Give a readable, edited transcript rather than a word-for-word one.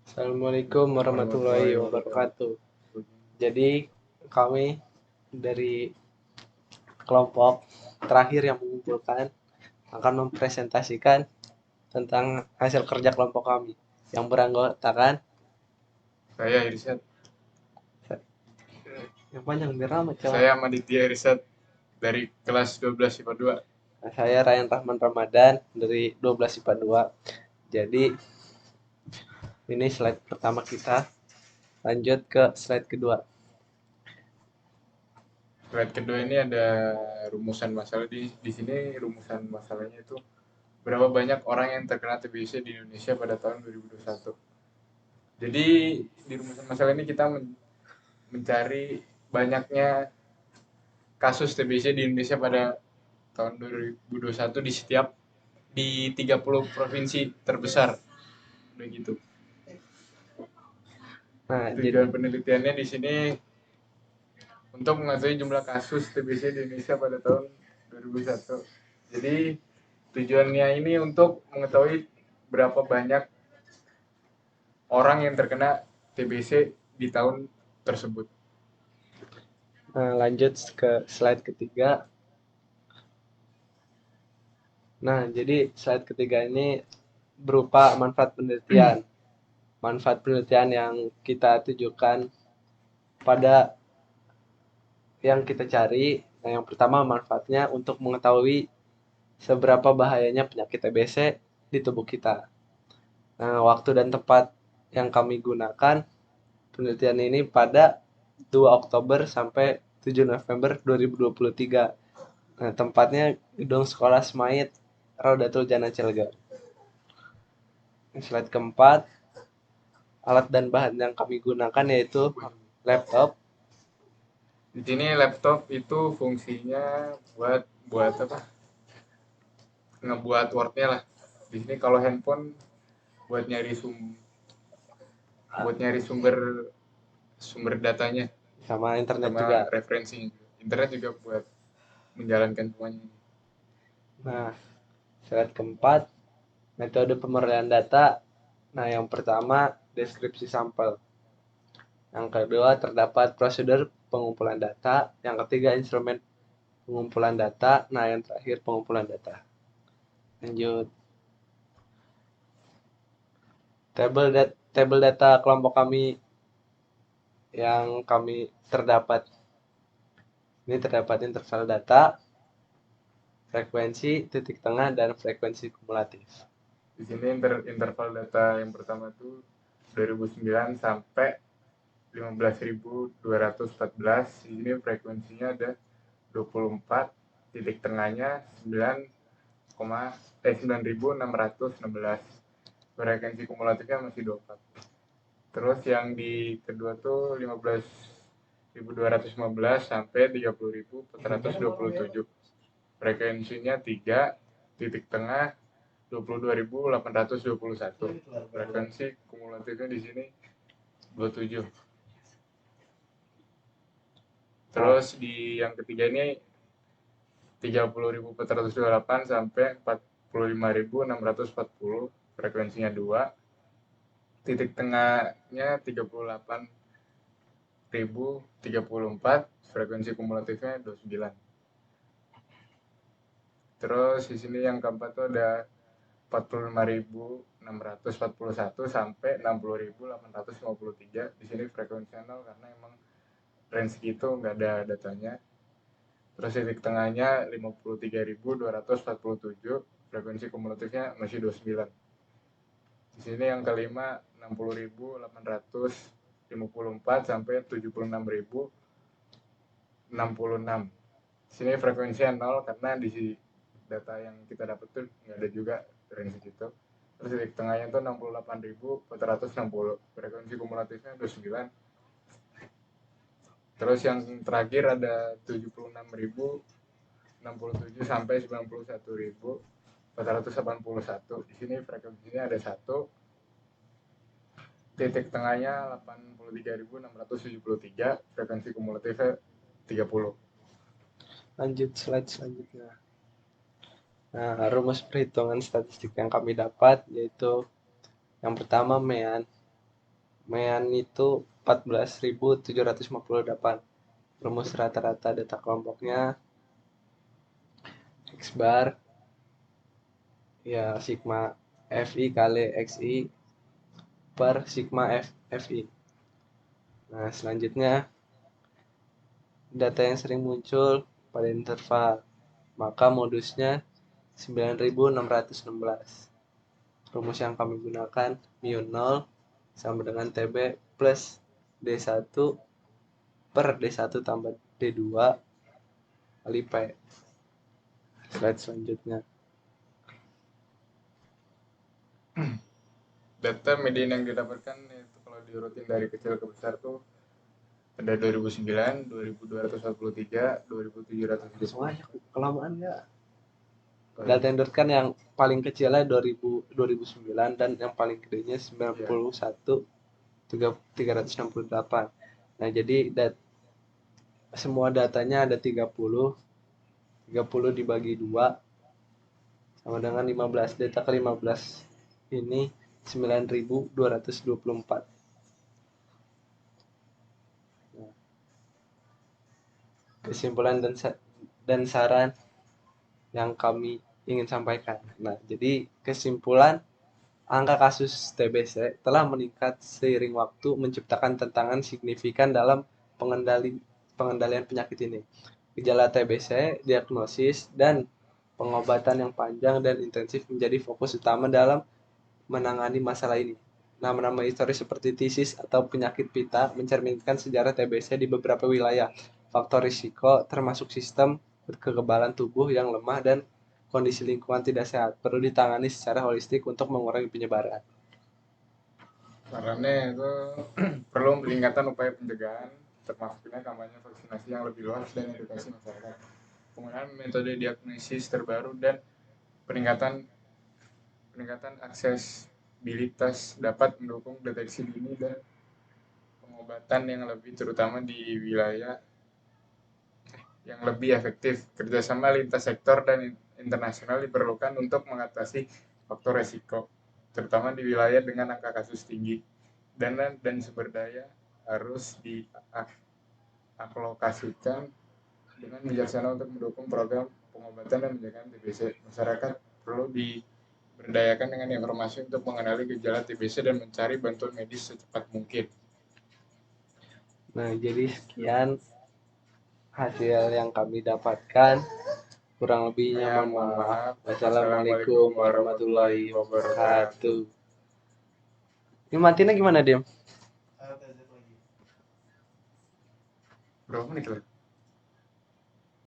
Assalamualaikum warahmatullahi wabarakatuh. Jadi kami dari kelompok terakhir yang mengumpulkan akan mempresentasikan tentang hasil kerja kelompok kami yang beranggotakan Saya Irsyad. yang panjang biar amat coba. Saya Maditya Irsyad dari kelas 12 IPA 2. Saya Ryan Rahman Ramadan dari 12 IPA 2. Jadi ini slide pertama kita. Lanjut ke slide kedua. Slide kedua ini ada rumusan masalah di sini rumusan masalahnya itu berapa banyak orang yang terkena TBC di Indonesia pada tahun 2021. Jadi di rumusan masalah ini kita mencari banyaknya kasus TBC di Indonesia pada tahun 2021 di 30 provinsi terbesar. Begitu. Nah, Tujuan penelitiannya di sini untuk mengetahui jumlah kasus TBC di Indonesia pada tahun 2001. Jadi tujuannya ini untuk mengetahui berapa banyak orang yang terkena TBC di tahun tersebut. lanjut ke slide ketiga. Nah, jadi slide ketiga ini berupa manfaat penelitian. Manfaat penelitian yang kita tujukan pada yang kita cari. Nah, yang pertama manfaatnya untuk mengetahui seberapa bahayanya penyakit TBC di tubuh kita. Nah, waktu dan tempat yang kami gunakan penelitian ini pada 2 Oktober sampai 7 November 2023. Nah, tempatnya Gedung Sekolah Semait Raudatul Jannah Cilegon. Slide keempat, alat dan bahan yang kami gunakan yaitu laptop. Di sini laptop itu fungsinya buat apa? Ngebuat Word-nya lah. Di sini kalau handphone buat nyari sumber datanya Sama internet sama juga. referensi. Internet juga buat menjalankan semuanya. Nah, slide keempat, metode pemrograman data. Nah, yang pertama deskripsi sampel. Yang kedua terdapat prosedur pengumpulan data. Yang ketiga instrumen pengumpulan data. Nah, yang terakhir pengumpulan data. Lanjut. Tabel data kelompok kami yang kami terdapat. Ini terdapat interval data, frekuensi, titik tengah, dan frekuensi kumulatif. Di sini interval data yang pertama itu 2009 sampai 15.214. Di sini frekuensinya ada 24, titik tengahnya 9.616. Frekuensi kumulatifnya masih 24. Terus yang di kedua tuh 15.215 sampai 30.427. Frekuensinya 3, titik tengah 22.821. Frekuensi kumulatifnya di sini 27. Terus di yang ketiga ini 30.428 sampai 45.640. Frekuensinya 2. Titik tengahnya 38.034. Frekuensi kumulatifnya 29. Terus di sini yang keempat tuh ada 45.641 sampai 60.853. Di sini frekuensi 0 karena emang range gitu nggak ada datanya. Terus titik tengahnya 53.247, frekuensi kumulatifnya masih 29. Di sini yang kelima 60.854 sampai 76.066. Di sini frekuensinya 0 karena di data yang kita dapat tuh nggak ada juga range gitu. Terus titik tengahnya tuh 68.460, frekuensi kumulatifnya 29. Terus yang terakhir ada 76.067 sampai 91.481. Di sini frekuensinya ada 1. Titik tengahnya 83.673, frekuensi kumulatifnya 30. Lanjut slide selanjutnya. Nah, rumus perhitungan statistik yang kami dapat yaitu yang pertama MEAN. MEAN itu 14.758. Rumus rata-rata data kelompoknya X bar ya sigma FI kali XI per sigma FI. Nah, selanjutnya data yang sering muncul pada interval, maka modusnya 9616. Rumus yang kami gunakan mu0 sama dengan TB plus D1 per D1 tambah D2 kali P. Slide selanjutnya. Data median yang didapatkan itu kalau diurutin dari kecil ke besar tuh ada 2009, 2243, 2700. Semuanya kelamaan ya. Data yang kan yang paling kecilnya 2009 dan yang paling gedenya 91.368. Nah, jadi semua datanya ada 30 dibagi 2 sama dengan 15. Data ke-15 ini 9.224. Nah, kesimpulan dan saran yang kami ingin sampaikan. Nah, jadi kesimpulan angka kasus TBC telah meningkat seiring waktu, menciptakan tantangan signifikan dalam pengendalian penyakit ini. Gejala TBC, diagnosis, dan pengobatan yang panjang dan intensif menjadi fokus utama dalam menangani masalah ini. Nama-nama historis seperti tisis atau penyakit pita mencerminkan sejarah TBC di beberapa wilayah. Faktor risiko termasuk sistem kekebalan tubuh yang lemah dan kondisi lingkungan tidak sehat perlu ditangani secara holistik untuk mengurangi penyebaran. Sarannya itu perlu peningkatan upaya pencegahan, termasuknya kampanye vaksinasi yang lebih luas dan edukasi masyarakat. Penggunaan metode diagnosis terbaru dan peningkatan aksesibilitas dapat mendukung deteksi dini dan pengobatan yang lebih, terutama di wilayah yang lebih efektif. Kerjasama lintas sektor dan internasional diperlukan untuk mengatasi faktor resiko, terutama di wilayah dengan angka kasus tinggi. Dana dan sumber daya harus dialokasikan dengan bijaksana untuk mendukung program pengobatan dan pencegahan TBC. Masyarakat perlu diberdayakan dengan informasi untuk mengenali gejala TBC dan mencari bantuan medis secepat mungkin. Nah, jadi sekian hasil yang kami dapatkan. Kurang lebihnya mohon maaf. Wassalamualaikum warahmatullahi wabarakatuh. Ini matinya gimana, Dim? Berapa menit lagi?